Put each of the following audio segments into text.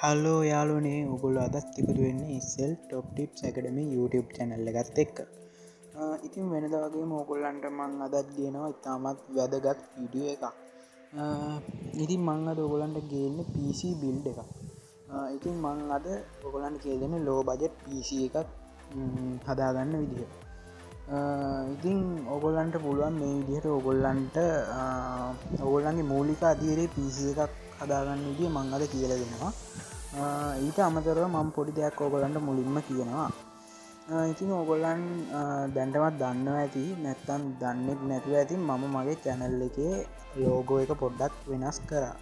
Hello යාලුනේ ඔගොල්ල අදත් එකතු වෙන්නේ ඉස්සෙල් ටොප් ටිප්ස් ඇකඩමි YouTube චැනල්ල ගත් එක්ක ඉතින් වෙනදවගේ මෝකොල්ලන්ට මං අදත් ගෙනවා ඉතාමත් වැදගත් විඩිය එක ඉතින් මං අද ඔගොලන්ට ගේන්න PC බිල්ඩ එක ඉතින් මං අද ඔගොලන් කියදෙන ලෝ බජට් PC එකක් හදාගන්න විදිහ ඉතින් ඔගොල්ලන්ට පුළුවන් මේ විදිහට ඔගොල්ලන්ට ඔගොල්ලන්ගේ මූලික අදීරේ PC එකක් හදාගන්න විදිිය මං අද කියල දෙෙනවා ඊට අමතරව මං පොඩි දෙයක් ඕගොලන්ට මුලින්ම කියනවා ඉතින් ඕගොල්ලන් දැන්ටමත් දන්න ඇති නැත්තන් දන්නෙත් නැතුව ඇතින් මම මගේ චැනල් එකේ ලෝගෝ එක පොඩ්ඩක් වෙනස් කරා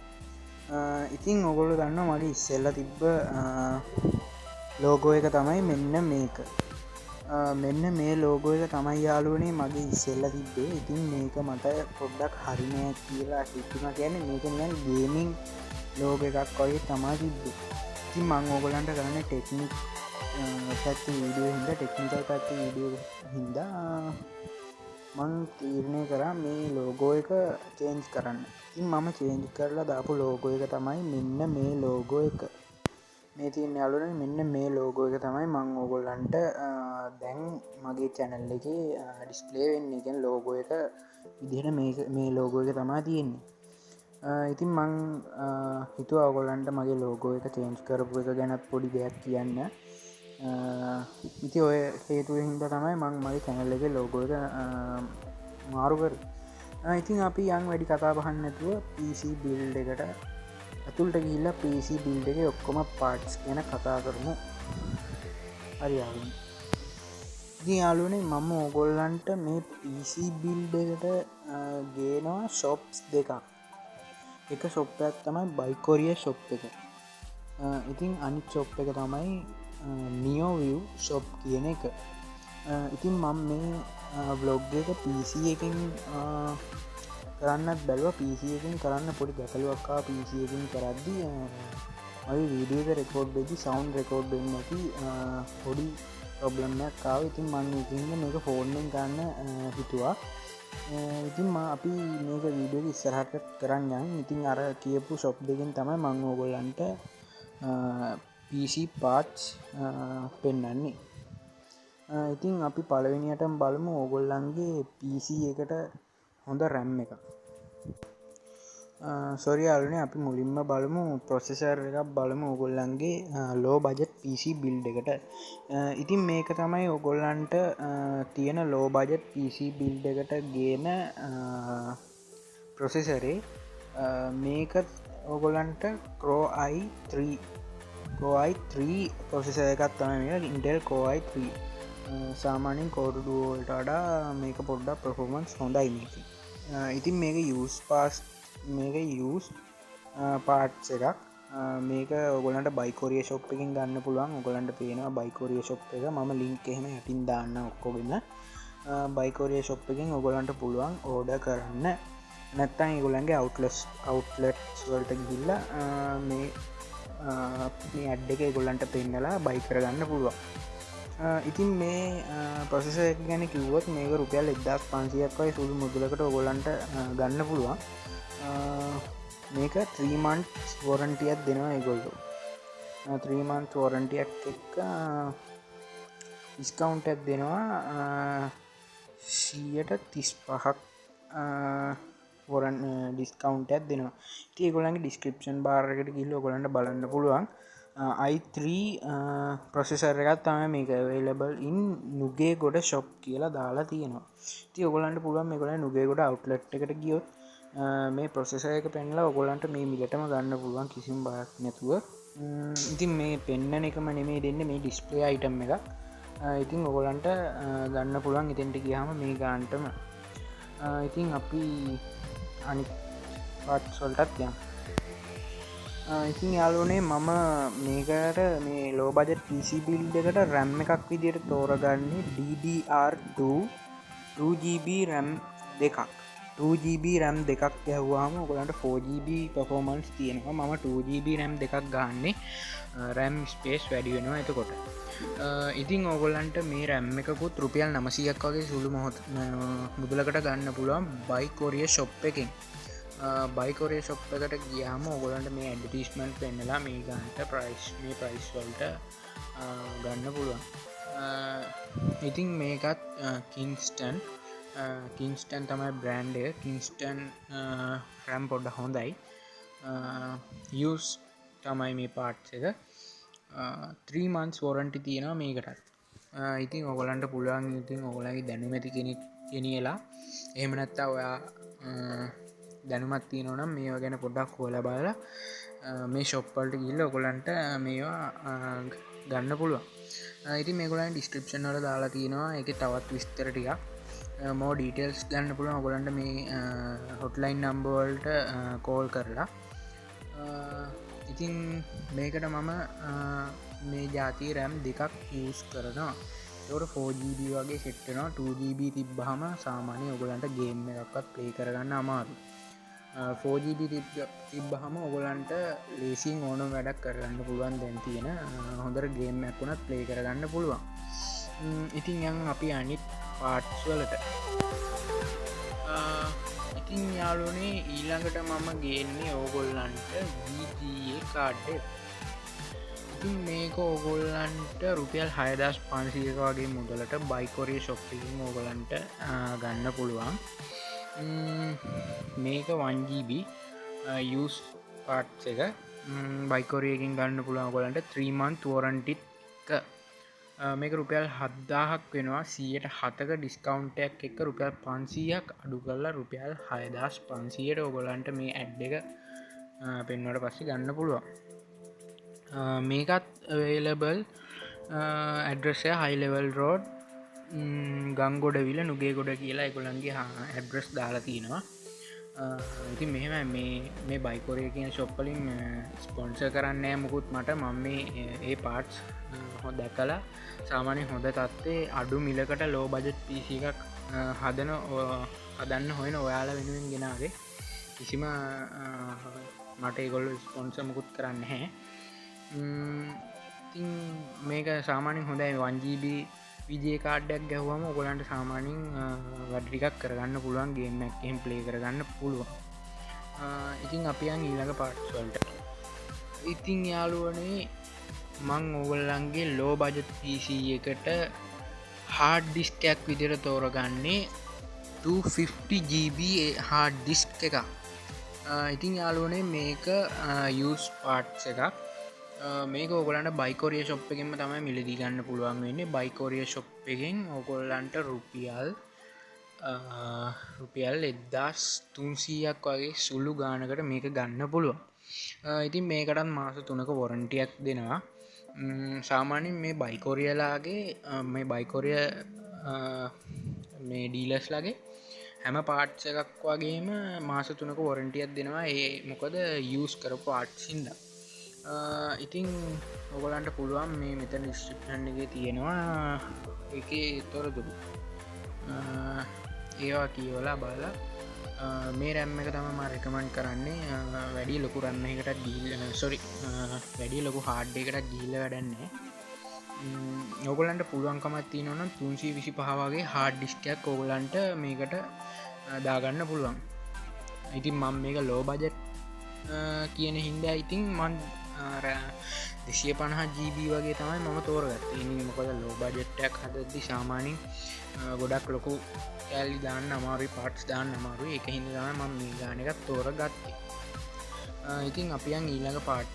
ඉතින් ඔගොල්ල දන්න මගේ ඉස්සෙල්ල තිබ්බ ලෝගෝ එක තමයි මෙන්න මේක මෙන්න මේ ලෝගෝ එක තමයි යාලුවනේ මගේ ඉස්සෙල්ල තිබ්බේ ඉතින් මේක මට පොඩ්ඩක් හරිනෑ කියලා හිතුන ගැන මේක ගේමින් ලෝග එකක් වගේ තමා තිබ්බේ ඉතින් මං ඕගොලන්ට කරන්න ටෙක්නික් පැත්ති වීඩියෝ හිද ටෙක්නිකල් පැත්ති වීඩියෝ හින්දා මං තීරණය කරා මේ ලෝගෝ එක චේන්ජ් කරන්න ඉතින් මම චේන්ජ් කරලා දාපු ලෝගෝ එක තමයි මෙන්න මේ ලෝගෝ එක මේ තියන යාලුන මෙන්න මේ ලෝගෝ එක තමයි මං ඕගොල්ලන්ට දැන් මගේ චැනල් එක ඩිස්පලේ වෙන්නේ එකෙන් ලෝගෝ එක විදිහට මේ ලෝගෝ එක තමා තියෙන්නේ ඉතින් මං හිතු අවගොලන්ට මගේ ලෝගෝ එක චේන්ජ් කරපු එක ගැනත් පොඩි දෙයක් කියන්න ඉති ඔය හේතුව හින්ද තමයි මං මගේ කැනල්ල එක ලෝගෝ එක මාරුකර ඉතින් අපි යන් වැඩි කතා පහන්න නැතුව PC බිල්ඩ එකට ඇතුල්ට ගිල්ල PC බිල්ඩ එක ඔක්කොම පාට්ස් ගැන කතා කරමු හරියාවෙන් ඉතින් යාලුවනේ මම ඕගොල්ලන්ට මේ PC බිල්ඩ එකට ගේනවා ශොප්ස් දෙකක් එක ශොප්පයක් තමයි බයිකොරිය ශොප් එක ඉතින් අනිත් ශොප් එක තමයි නියෝවිව් ශොප් කියන එක ඉතින් මම මේ බ්ලොග් එක PC එකින් කරන්නත් බැලුව PC එකින් කරන්න පොඩි ගැටලුවක්කා PC එකින් කරද්දි මගේ වීඩියෝක රෙකෝඩ් වෙදි සවුන්් රෙකෝඩ් වෙන්න ඇති පොඩි ප්‍රොබ්ලම්යක් කාව ඉතින් මං ඉතින්න මේක ෆෝර්නෙන් ගන්න හිතුවා ඉතින් අපි මේක වීඩියෝ ඉස්සරහට කරන්න ඉතින් අර කියපු ශොප් දෙකින් තමයි මං ඕගොල්ලන්ට PC පාට්ස් පෙන්නන්නේ ඉතින් අපි පලවෙනියටම බලමු ඕගොල්ලන්ගේ PC එකට හොඳ රැම් එක සොරි අලුනේ අපි මුලින්ම බලමු ප්‍රොසෙසර් එකක් බලමු ඔගොල්ලන්ගේ ලෝ බජට් PC බිල්ඩ් එකට ඉතින් මේක තමයි ඔගොල්ලන්ට තියෙන ලෝ බජට් PC බිල්ඩ් එකට ගේන ප්‍රොසෙසරේ මේක ඔගොලන්ට කෝයි3 පොසෙස එකත් තම ඉන්ටෙල් කෝයි3 සාමානින් කෝඩුඩුවෝල්ට අඩා මේක පොඩ්ඩක් ප්‍රෆෝමන්ස් හොඳයි මේක ඉතින් මේක යස් පාස් මේක යස් පාට්ස එකක් මේක ඔගොලන්ට බයිකෝරිය ශොප් එකින් ගන්න පුළුවන් ඔගොලන්ට පේනවා බයිකෝරිය ශොප් එක ම ලින්ක් එහෙම හැටින් දාන්න ඔක්කොගන්න බයිකෝරිය ශොප් එකින් ඔගොලන්ට පුළුවන් ඕඩ කරන්න නැත්තන් ඒගොලන්ගේ අවට්ලට්ස් වලට ගිල්ල මේ ඇඩ් එක ගොල්ලන්ට පෙන්නලා බයි කරගන්න පුළුවන් ඉතින් මේ පොසෙස ගැන කිව්වොත් මේක රුපියල් 1500ක්වයි සුළු මුදලකට ඔගොලන්ට ගන්න පුළුවන් මේක 3මන්ත් වොරන්ටියක් දෙනවා ඒගොල්ලු 3මන්ත් වොරන්ටියක් එක්ක ඩිස්කවුන්ටක් දෙනවා 35ක් වොරන් ඩිස්කවන්ටයක් දෙනවා ඒ ගොලන්ගේ ඩිස්ක්‍රපෂන් බාරකට ගිල්ල ගොලන්ට බලන්න පුළුවන් i3 ප්‍රොසෙසර එකත් තම මේක වේලබල් ඉන් නුගේ ගොඩ ශොප් කියලා දාලා තියෙනවා ති ඔගොලන්ට පුළුවන් මේ ගොල නුගේ ගොඩ අවට්ලට් එකට ගියොත් මේ ප්‍රොසෙසර එක පෙන්ලා ඔගොලන්ට මේ මිලටම ගන්න පුළුවන් කිසිම් බාක් නැතුව ඉතින් මේ පෙන්න්න එකම නෙමේ දෙන්න මේ ඩිස්පලේ අයිටම් එක ඉතින් ඔගොලන්ට ගන්න පුළුවන් ඉතෙන්ට ගියාම මේ ගාන්ටම ඉතින් අපි අනි පත් සොල්ටත් යම් ඉතින් යාලුනේ මම මේකට මේ ලෝ බජට් PC බිල්ඩ් එකට රැම් එකක් විදියට තෝරගන්නේ DDR2 2GB රැම් දෙකක් 2GB රැම් දෙකක් ගැහවාම ඔගලන්ට 4GB පෆෝමන්ස් තියෙනවා මම 2GB රැම් දෙකක් ගන්නේ රැම් ස්පේස් වැඩි වෙනවා එතකොට ඉතින් ඔගොල්ලන්ට මේ රැම් එකකුත් රුපියල් 900ක් වගේ සුළු මොහොත් මුදලකට ගන්න පුළුවන් බයිකෝරිය ශොප් එකෙන් බයිකොරේ ශොප් එකට ගියාම ඔගොලන්ට මේ ඇඩටිස්මන්ට් පෙන්නලා මේ ගන්ට මේ ප්‍රයිස් වල්ට ගන්න පුළුවන්. ඉතින් මේකත් කින්ස්ටන් තමයි බ්‍රන්ඩ් කින්ස්ටන් රැම් පොඩ්ඩ හොඳයි යස් තමයි මේ පාට්ස එක 3 months වොරන්ටි තියෙනවා මේකටත්. ඉතින් ඔගොලන්ට පුළුවන් ඉතින් ඔගොලගේ දැනුමැති කෙනෙක් කෙනලා එහෙමනැත්තා ඔයා දැනුමත් තියනනම් මේ ගැන පොඩ්ඩක් හෝල බාල මේ ශොප්පල්ට ගිල්ල ඔකොලන්ට මේවා ගන්න පුළුවන්. ඉති මේගොලන් ඩිස්ක්‍රපෂන් වල දාලා තියෙනවා එක තවත් විස්තරටික මෝ ඩීටෙල්ස් ගන්න පුළුවන් ඔගොලන්ට මේ හොට්ලයින් නම්බවල්ට කෝල් කරලා. ඉතින් මේකට මම මේ ජාති රැම් දෙකක් යස් කරනවා තොට 4GB වගේ සෙට්ටනවා 2GB තිබ්බහම සාමානය ඔගොලන්ට ගේම් එකක්වත් ප්ලේ කරගන්න අමාරු 4GB තිබ්බහම ඔගොලන්ට ලේසින් ඕන වැඩක් කරගන්න පුළුවන් දැන් තියෙන හොඳර ගේම් ඇක්ුණත් ප්ලේ කරගන්න පුළුවන්. ඉතින් යන් අපි අනිත් පාට්ස් වලට ඉතින් යාලුනේ ඊළඟට මම ගේන්නේ ඕගොල්ලන්ට VGA කාඩ්ඩ. ඉතින් මේක ඕගොල්ලන්ට රුපියල් 6500 වගේ මුදලට බයිකොරේ ශොප්පිකින් ඕගොලන්ට ගන්න පුළුවන්. මේක 1GB යස් පාට්ස් එක බයිකොරයකින් ගන්න පුළුවන් ගොලන්ට 3 month වොරන්ටිත් මේක රුපියල් 7000ක් වෙනවා 107ක ඩිස්කවන්ටයක් එක රුපියල් 500ක් අඩු කරලා රුපියල් 6500ට ඔගොලන්ට මේ ඇඩ් එක පෙන්වට පස්සේ ගන්න පුළුවන්. මේකත් වේලබල් ඇඩ්‍රසය හයිලෙවල් රෝඩ් ගංගොඩවිල නුගේ ගොඩ කියලා එකොළන්ගේ ඇඩ්‍රස් දාලා තියෙනවා. ඉති මෙහෙම මේ බයිකොරය කියන ශොප්පලින් ස්පොන්ස කරන්න මුකුත් මට මම ඒ පාට්ස් හො දැකලා සාමානය හොඳ තත්වේ අඩු මිලකට ලෝ බජට් පිසි එකක් හදන්න හොයන ඔයාලා වෙනුවෙන් ගෙනාවේ කිසිම මට ඒගොල්ල ස්පොන්ස මුකුත් කරන්න හැ. ඉතින් මේක සාමානින් හොඳයි 1GB විජේ කාඩ්ඩක් ගැහවම ඔගොලන්ට සාමානින් වඩරිකක් කරගන්න පුළුවන් ගේමක් එහෙම ප්ලේ කරගන්න පුළුවන්. ඉතින් අපියන් ඊළඟ පාට්ස්වල්ට ඉතින් යාළුවනේ මං ඕගොල්ලන්ගේ ලෝ බජට් PC එකට හාඩ් ඩිස්කයක් විදිර තෝරගන්නේ 250GB හාඩ් ඩිස්ක් එක. ඉතින් යාළුවනේ මේක යස් පාට්ස් එකක් මේක ඔගලන්ට බයිකොරිය ශොප් එකෙන්ම තමයි මිලදී ගන්න පුළුවන් වෙන්නේ. බයිකොරිය ශොප් එකෙන් ඔගොල්ලන්ට රුපියල් 1300ක් වගේ සුළු ගානකට මේක ගන්න පුළුවන්. ඉතින් මේකටත් මාස 3ක වොරන්ටියක් දෙනවා. සාමාන්‍යයෙන් මේ බයිකොරියලාගේ මේ බයිකොරිය මේ ඩීලර්ස් ලගේ හැම පාට්ස් එකක් වගේම මාස 3ක වොරන්ටියක් දෙනවා. ඒ මොකද යස් කරපු පාට්සින්ද. ඉතින් ඔගොලන්ට පුළුවන් මේ මෙතන ඩිස්ක්‍රිප්ෂන් එකේ තියෙනවා එක තොරතුරු ඒවා කියවලා බලලා මේ රැම් එක තම රෙකමන්ඩ් කරන්නේ වැඩි ලොකු රැම් එකකට වැඩි ලොකු හාඩ් එකකට ගිහිල්ල වැඩන්නේ. ඔගොලන්ට පුළුවන්කමත් තියෙනවනම් 325 වගේ හාඩ් ඩිස්කයක් ඔගොලන්ට මේකට දාගන්න පුළුවන්. ඉතින් මම මේක ලෝ බජට් කියන හින්දා ඉතින් මන් 250GB වගේ තමයි මම තෝරගත්ත. මොකද ලෝ බජට්ටක් හදදදි සාමානින් ගොඩක් ලොකු කෑලි දාන්න අමාරුයි පාට්ස් දාන්න අමාරුයි එක හිද තම ම මේ ගාන එකත් තෝර ගත්තේ. ඉතින් අපියන් ඊළඟ පාට්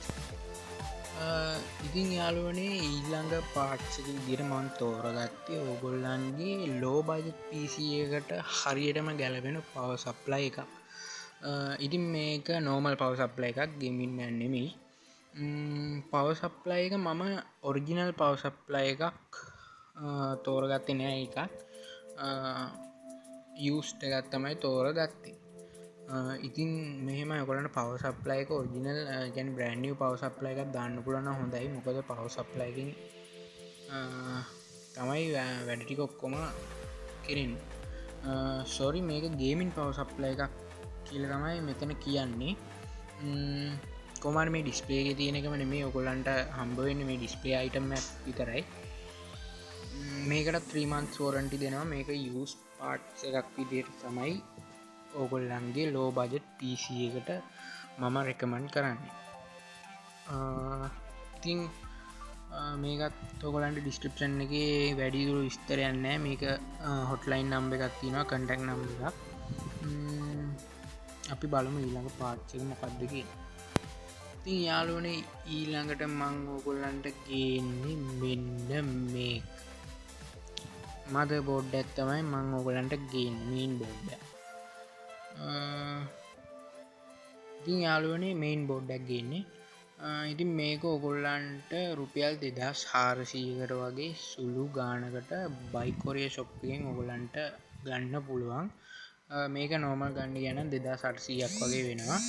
ඉතින් යාළුවනේ ඊළඟ පාට්සක දිර මන් තෝරගත්තේ ඕගොල්ලන්ගේ ලෝ බජට් PC එකට හරියටම ගැලවෙන පව සප්ලයි එක. ඉතින් මේක නෝමල් පව සප්ලයි එකක් ගෙමින් නෙමෙයි. පව සප්ලයි එක මම ඔරිජිනල් පව සප්ලයි එකක් තෝරගත්තේ නෑ එකක් යස්ට එකත් තමයි තෝර ගත්තේ. ඉතින් මෙහෙම ඔකොලට පව සප්ලයි එක ඔරිජිනල් ගැන බ්‍රන්ඩිය පව සප්ලයි එකක් දාන්න පුලන හොඳයි. මොකද පව සප්ලයිකින් තමයි වැඩටික ඔක්කොම කෙරෙන් සොරි මේක ගේමින් පව සප්ලයි එකක් කියල තමයි මෙතන කියන්නේ. කොමර මේ ඩිස්පලේ තියෙනකමන මේ ඔකොලන්ට හම්බවෙන්න මේ ඩිස්පලේ අයිටම විතරයි. මේකට 3 months වොරන්ටි දෙනවා. මේක යස් පාට් එකක් විදියට තමයි ඕගොල්ලන්ගේ ලෝ බජට් PC එකට මම රෙකමන්ඩ් කරන්නේ. ඉතින් මේකත් ඔගලන්ට ඩිස්ක්‍රප්ෂන් එක වැඩිදුරු විස්තරයන්න මේක හොට්ලයින් නම්බ එකක් තිනවා කටක් නම්බ එකක්. අපි බලමු ඊළඟ පාච්චක මොකක්දක. ඉතින් යාලුවනේ ඊළඟට මං ඕගොල්ලන්ට ගේන්නේ මෙන්න මේ මද බෝඩ් ඇත්තමයි මං ඕගොලන්ට ගේන් මීන් බෝඩ්ඩ. ඉතින් යාලුවනේ මෙයින් බෝඩ්ඩක් ගන්නේ. ඉතින් මේක ඔගොල්ලන්ට රුපියල් 2400කට වගේ සුළු ගානකට බයිකොරිය ශොප්පිගෙන් ඔගොලන්ට ගන්න පුළුවන්. මේක නෝමල් ගන්න ගැන 2800ක් වගේ වෙනවා.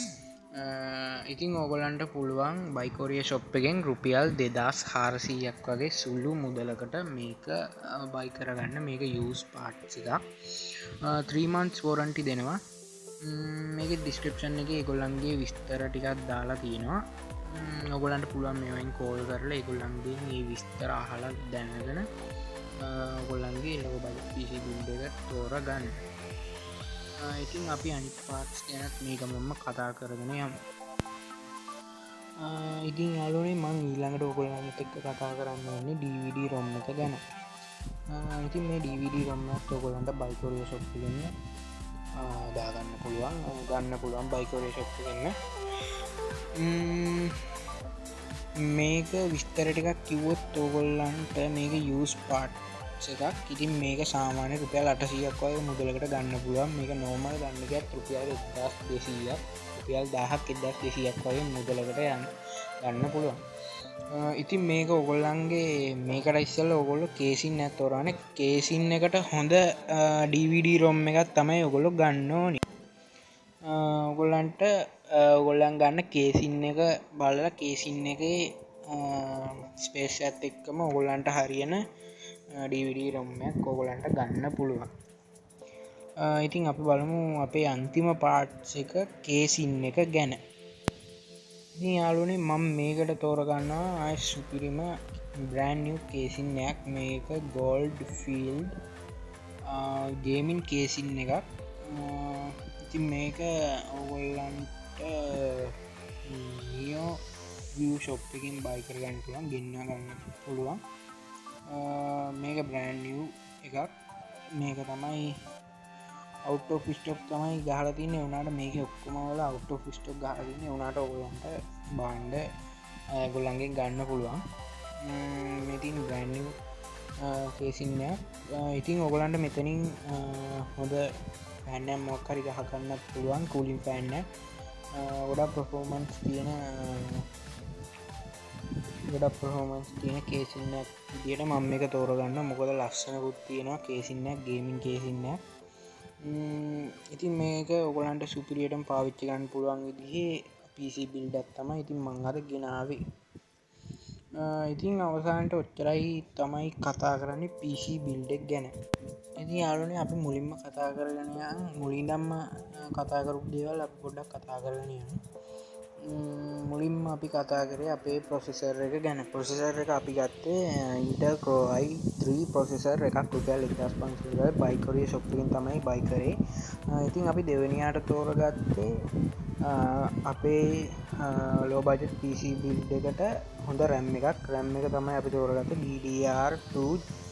ඉතින් ඕගොලන්ට පුළුවන් බයිකොරිය ශොප් එකෙන් රුපියල් 2400ක් වගේ සුළු මුදලකට මේක බයි කරගන්න. මේක යස් පාට්ස් එකක් 3 months වොරන්ටි දෙනවා. මේක ඩිස්ක්‍රප්ෂන් එක ඒගොල්ලන්ගේ විස්තර ටිකක් දාලා තියෙනවා. ඔගොලන්ට පුළුවන් මේවයින් කෝල් කරලා ඒගොල්ලන්ගේ මේ විස්තර අහලා දැනගෙන ඔගොල්ලන්ගේ ලෝ බජට් PC බිල්ඩ් එක තෝර ගන්න. ඉතින් අපි අනිත් පාර්ට්ස් ගැනත් මේක මම කතා කරගෙන යමු. ඉතින් යාළුවනේ මම ඊළඟට ඔයගොල්ලන්ට එක්ක කතා කරන්න ඕනේ DVD ROM එක ගැන. ඉතින් මේ DVD ROM එකත් ඔයගොල්ලන්ට බයිකොරිය ෂොප් එකෙන් දාගන්න පුළුවන්. ගන්න පුළුවන් බයිකොරිය ෂොප් එකෙන්. මේක විස්තර ටිකක් කිව්වොත් ඔයගොල්ලන්ට මේක යූස් පාර්ට්ස් එකක්. ඉතින් මේක සාමාන්‍ය රුපියල් 800ක් වගේ මුදලකට ගන්න පුළුවන්. මේක නෝමල් ගන්න ගියත් රුපියල් 1200ක් රුපියල් 1000ක් 1200ක් වගේ මුදලකට ගන්න පුළුවන්. ඉතින් මේක ඔයගොල්ලන්ගේ මේකට ඉස්සෙල්ලා ඔයගොල්ලෝ කේසින් එකක් තෝරන්නේ. කේසින් එකට හොඳ DVD ROM එකක් තමයි ඔයගොල්ලෝ ගන්න ඕනේ. ඔයගොල්ලන්ට ඔයගොල්ලන් ගන්න කේසින් එක බලලා කේසින් එකේ ස්පේස් එකත් එක්කම ඔයගොල්ලන්ට හරියන DVD ROM එකක් ඔයගොල්ලන්ට ගන්න පුළුවන්. ඉතින් අපි බලමු අපේ අන්තිම පාර්ට්ස් එක කේසින් එක ගැන. ඉතින් යාළුවනේ මම මේකට තෝරගන්නවා ආයි සුපිරිම බ්‍රෑන්ඩ් නිව් කේසින් එකක්. මේක ගෝල්ඩ් ෆීල්ඩ් ගේමින් කේසින් එකක්. ඉතින් මේක ඔයගොල්ලන්ට නියෝ view shop එකකින් buy කරගන්න පුළුවන්, ගෙන්න ගන්න පුළුවන්. මේක බ්‍රෑන්ඩ් නිව් එකක්. මේක තමයි out of stock තමයි ගහලා තින්නේ. උනාට මේක ඔක්කොම වල out of stock ගහලා තින්නේ. උනාට ඔයගොල්ලන්ට බාන්න ඒගොල්ලන්ගෙන් ගන්න පුළුවන්. මේ තියෙන බ්‍රෑන්ඩ් නිව් කේසින් එක. ඉතින් ඔයගොල්ලන්ට මෙතනින් හොඳ ෆෑන් එකක් මොකක් හරි ගහ ගන්නත් පුළුවන්. කූලින් ෆෑන් එකක්. ගොඩක් පර්ෆෝමන්ස් තියෙන කේසින් එකක් විදියට මම මේක තෝරගන්න. මොකද ලස්සනකුත් තියෙනවා කේසින් එකක්, ගේමින් කේසින් එකක්. ඉතින් මේක ඔයගොල්ලන්ට සුපිරියටම පාවිච්චි ගන්න පුළුවන් විදිහේ PC බිල්ඩ් එකක් තමයි ඉතින් මම අද ගෙනාවේ. ඉතින් අවසානට ඔච්චරයි තමයි කතා කරන්නේ PC බිල්ඩ් එක ගැන. ඉතින් යාළුවනේ අපි මුලින්ම කතා කරගෙන මුලින්දම්ම කතා කරපු දේවල් අපි පොඩ්ඩක් කතා කරගෙන යමු. මුලින්ම අපි කතා කරේ අපේ ප්‍රොසෙසර් එක ගැන. ප්‍රොසෙසර් එක අපි ගත්තේ Intel Core i3 ප්‍රොසෙසර් එකක් රුපියල් 1500යි බයිකොරිය ෂොප් එකෙන් තමයි බයි කරේ. ඉතින් අපි දෙවෙනියට තෝරගත්තේ අපේ ලෝ බජට් PC බිල්ඩ් එකට හොඳ RAM එකක්. RAM එක තමයි අපි තෝරගත්තේ DDR2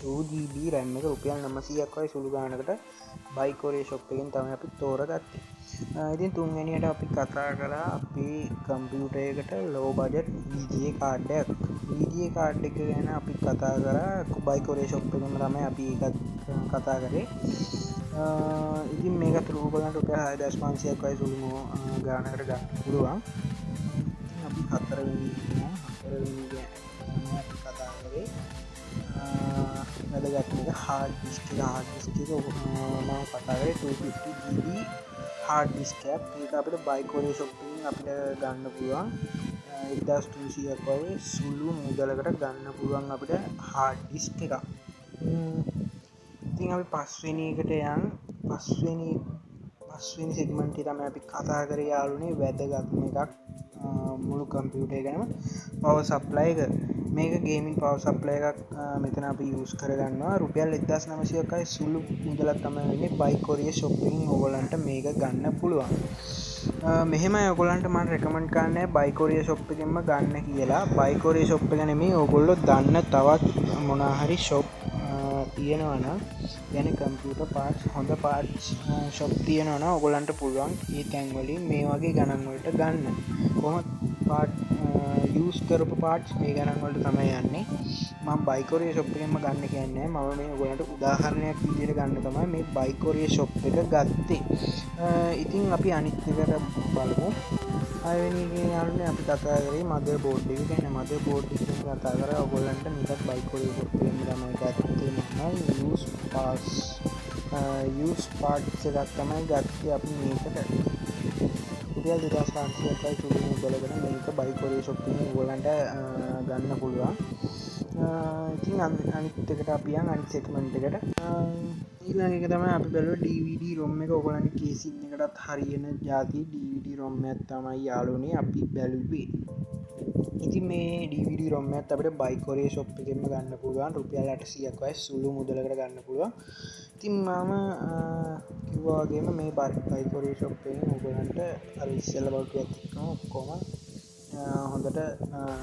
2GB RAM එක රුපියල් 900ක් වගේ සුළු ගානකට බයිකොරිය ෂොප් එකෙන් තමයි අපි තෝරගත්තේ. ඉතින් තුන්වෙනියට අපි කතා කළා අපේ කම්පියුටර් එකට ලෝ බජට් VGA කාඩ් එකක්. VGA කාඩ් එක ගැන අපි කතා කරා බයිකොරිය ෂොප් එකෙන් තමයි අපි ඒකත් කතා කරේ. ඉතින් මේක තුරු බලන්න රුපියල් 6500ක් වගේ සුළු ගානකට ගන්න පුළුවන්. අපි හතරවෙනි අපි කතා කරේ වැදගත් එක හાર્ඩ් ඩිස්ක් එක. හાર્ඩ් ඩිස්ක් එක මම කතා කරේ 250GB හાર્ඩ් ඩිස්ක් එකක්. ඒක අපිට බයිකොරිය ෂොප් එකෙන් අපිට ගන්න පුළුවන් 1200ක් වගේ සුළු මුදලකට ගන්න පුළුවන් අපිට හાર્ඩ් ඩිස්ක් එකක්. ඉතින් අපි පස්වෙනි එකට යන් පස්වෙනි සෙග්මන්ට් එක තමයි අපි කතා කරේ යාළුවනේ වැදගත්ම එකක් මුළු කම්පියුටර් එක ගැනම පවර් සප්ලයි එක. මේක ගේමින් පව සප්ලය එකක් මෙතන අපි යස් කරගන්නවා රුපියල් 1900යි සුළු මුදලක් තමයි වෙන්නේ බයිකොරිය ෂොප්පින් ඔයගොල්ලන්ට මේක ගන්න පුළුවන් මෙහෙම ඔයගොල්ලන්ට මම රෙකමන්ඩ් කරන්නේ බයිකොරිය ෂොප් එකෙන්ම ගන්න කියලා බයිකොරිය ෂොප් එක නෙමෙයි ඔයගොල්ලෝ දන්න තවත් මොනවා හරි ෂොප් තියෙනවා නම් يعني කම්පියුටර් පාර්ට්ස් හොඳ පාර්ට්ස් ෂොප් තියෙනවා නම් ඔයගොල්ලන්ට පුළුවන් මේ තැන් වලින් මේ වගේ ගණන් වලට ගන්න කොහොමද පාර්ට් යූස් කරපු පාර්ට්ස් මේ ගණන් වලට තමයි යන්නේ මම බයිකොරිය ෂොප් එකෙන්ම ගන්න කියන්නේ මම මේ ඔයගොල්ලන්ට උදාහරණයක් විදිහට ගන්න තමයි මේ බයිකොරිය ෂොප් එක ගත්තේ ඉතින් අපි අනිත් එකට බලමු ආයෙවෙනි යාළුවනේ අපි කතා කරේ මදර් බෝඩ් එක ගැන මදර් බෝඩ් එක ගැන කතා කරා ඔයගොල්ලන්ට මේකත් බයිකොරිය ෂොප් එකෙන් තමයි ගත්තේ මම යූස් පාර්ට්ස් එකක් තමයි ගත්තේ අපි මේකට රුපියල් 2500යි සුළු මුදලකට මේක බයිකොරිය ෂොප් එකෙන් ඔයගොල්ලන්ට ගන්න පුළුවන් ඉතින් අනිත් එකට අපි යන් අනිත් සෙග්මන්ට් එකට ඊළඟ එක තමයි අපි බලුවා DVD ROM එක ඔයගොල්ලන්ගේ කේසින් එකටත් හරියන જાති DVD ROM එකක් තමයි යාළුවනේ අපි බැලුවේ ඉතින් මේ DVD ROM එකත් අපිට බයිකොරිය ෂොප් එකෙන්ම ගන්න පුළුවන් රුපියල් 800ක් වගේ සුළු මුදලකට ගන්න පුළුවන් ඉතින් මම කිව්වා වගේම මේ බයිකොරිය ෂොප් එකෙන් ඔයගොල්ලන්ට අර ඉස්සෙල්ලා බලපුවත් එක්කම ඔක්කොම හොඳට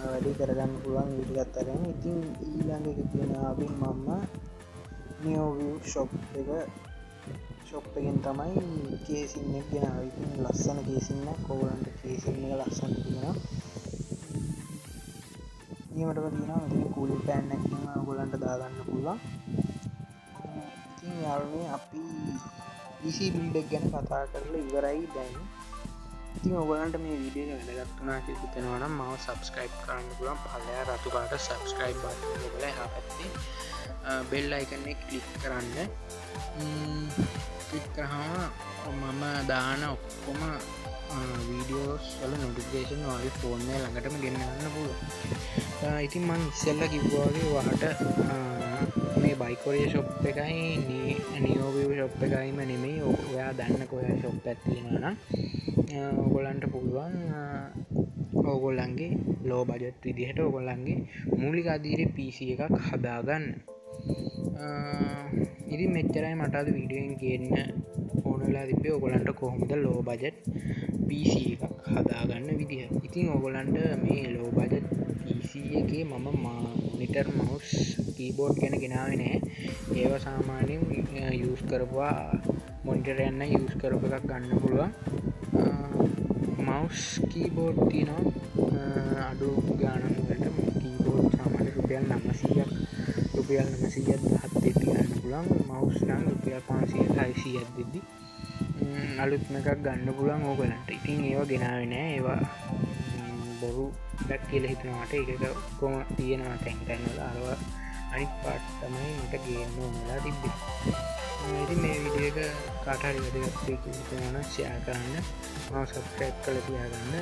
වැඩි කරගන්න පුළුවන් වීඩියෝ එකක් අරගෙන ඉතින් ඊළඟ එක කියනවා අපි මම නියෝවිව් ෂොප් එකෙන් තමයි කේසින් එක ගෙනාවේ ඉතින් ලස්සන කේසින් එකක් ඔයගොල්ලන්ට කේසින් එක ලස්සන තියෙනවා ඊමටම තියෙනවා මෙතන කූලින් ෆෑන් එකක් තියෙනවා ඔයගොල්ලන්ට දාගන්න පුළුවන් ඉතින් යාළුවනේ අපි PC build එක ගැන කතා කරලා ඉවරයි දැන් ඉතින් ඔයගොල්ලන්ට මේ වීඩියෝ එක වැදගත් වුණා කියලා හිතෙනවා නම් මාව subscribe කරන්න පුළුවන් පල්ලෙහා රතු පාට subscribe button එක බලලා එහා පැත්තේ bell icon එක click කරන්න click කරාම මම දාන ඔක්කොම වීඩියෝස් වල notification ඔයාගේ ෆෝන් එකේ ළඟටම ගෙන්න ගන්න පුළුවන් ඉතින් මම ඉස්සෙල්ලා කිව්වා වගේ ඔයාලට මේ බයිකොරිය ෂොප් එකයි නියෝවිව් ෂොප් එකයිම නෙමෙයි ඔයා දන්න කොහේ ෂොප් එකක් තියෙනවා නම් ඔයගොල්ලන්ට පුළුවන් ඔයගොල්ලන්ගේ ලෝ බජට් විදිහට ඔයගොල්ලන්ගේ මූලික අධීරේ PC එකක් හදාගන්න ඉතින් මෙච්චරයි මට අද වීඩියෝ එකෙන් කියන්න ඕන වෙලා තිබ්බේ ඔයගොල්ලන්ට කොහොමද ලෝ බජට් PC එකක් හදාගන්න විදිහ ඉතින් ඔයගොල්ලන්ට මේ ලෝ බජට් PC එකේ මම මොනිටර් මවුස් කීබෝඩ් ගැන ගෙනාවේ නැහැ ඒවා සාමාන්‍යයෙන් යූස් කරපුවා මොනිටර් යන්න යූස් කරපු එකක් ගන්න පුළුවන් මවුස් කීබෝඩ් තියෙනවා අඩු ගාණක් වලට කීබෝඩ් සාමාන්‍ය රුපියල් 900ක් රුපියල් 900ක් 17 දෙද්දි ගන්න පුළුවන් මවුස් නම් රුපියල් 500ක් 600ක් දෙද්දි අලුත්ම එකක් ගන්න පුළුවන් ඕගලන්ට ඉතින් ඒවා ගෙනාවේ නෑ ඒවා බොරු ඩක් කියලා හිතනවාට ඒක ඔක්කොම තියෙනවා තැන් තැන් වල අරව අනිත් පාට් තමයි මට ගේන්න ඕන වෙලා තිබ්බේ ඉතින් මේ වීඩියෝ එක කාට හරි වැදගත් වෙයි කියලා හිතනවා නම් ෂෙයා කරන්න මම සබ්ස්ක්‍රයිබ් කරලා තියාගන්න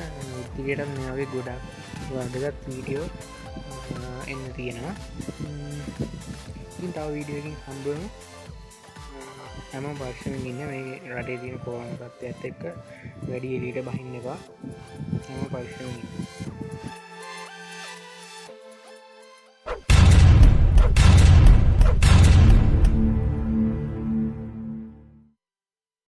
ඉතිරියට මේ වගේ ගොඩක් වැදගත් වීඩියෝ එන්න තියෙනවා ඉතින් තව වීඩියෝ එකකින් හම්බ වෙමු හැමෝම පරිස්සමෙන් ඉන්න මේ රටේ තියෙන කොරෝනා තත්ත්වයත් එක්ක වැඩි එළියට බහින්න එපා හැමෝම පරිස්සමෙන් ඉන්න